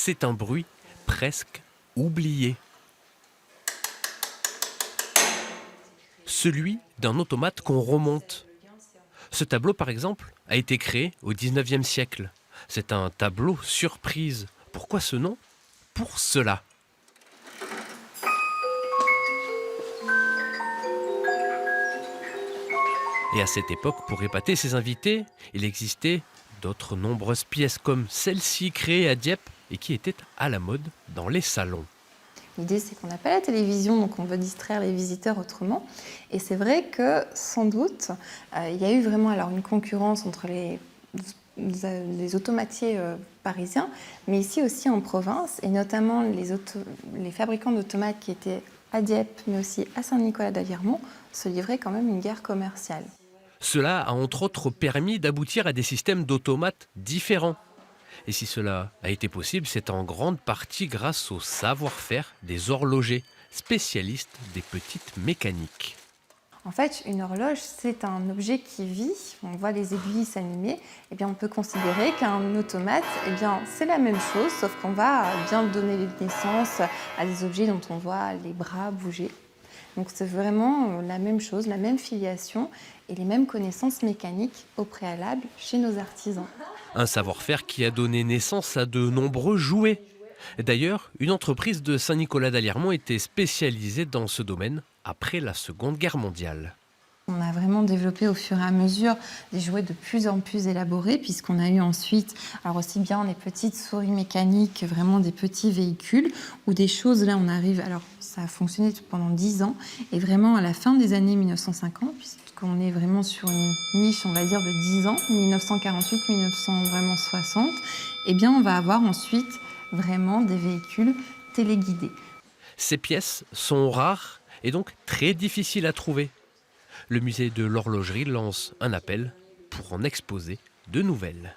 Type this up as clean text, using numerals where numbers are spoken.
c'est un bruit presque oublié. Celui d'un automate qu'on remonte. Ce tableau, par exemple, a été créé au XIXe siècle. C'est un tableau surprise. Pourquoi ce nom? Pour cela. Et à cette époque, pour épater ses invités, il existait d'autres nombreuses pièces comme celle-ci créée à Dieppe et qui était à la mode dans les salons. L'idée, c'est qu'on n'a pas la télévision, donc on veut distraire les visiteurs autrement. Et c'est vrai que, sans doute, il y a eu vraiment alors, une concurrence entre les automatiers parisiens, mais ici aussi en province, et notamment les fabricants d'automates qui étaient à Dieppe, mais aussi à Saint-Nicolas-d'Aliermont, se livraient quand même une guerre commerciale. Cela a entre autres permis d'aboutir à des systèmes d'automates différents. Et si cela a été possible, c'est en grande partie grâce au savoir-faire des horlogers, spécialistes des petites mécaniques. En fait, une horloge, c'est un objet qui vit. On voit les aiguilles s'animer. Eh bien, on peut considérer qu'un automate, eh bien, c'est la même chose, sauf qu'on va bien donner naissance à des objets dont on voit les bras bouger. Donc, c'est vraiment la même chose, la même filiation et les mêmes connaissances mécaniques au préalable chez nos artisans. Un savoir-faire qui a donné naissance à de nombreux jouets. D'ailleurs, une entreprise de Saint-Nicolas-d'Aliermont était spécialisée dans ce domaine après la Seconde Guerre mondiale. On a vraiment développé au fur et à mesure des jouets de plus en plus élaborés, puisqu'on a eu ensuite, alors aussi bien des petites souris mécaniques, vraiment des petits véhicules, ou des choses, là on arrive, alors ça a fonctionné pendant 10 ans, et vraiment à la fin des années 1950, puisqu'on est vraiment sur une niche, on va dire, de 10 ans, 1948-1960, eh bien on va avoir ensuite vraiment des véhicules téléguidés. Ces pièces sont rares et donc très difficiles à trouver. Le musée de l'horlogerie lance un appel pour en exposer de nouvelles.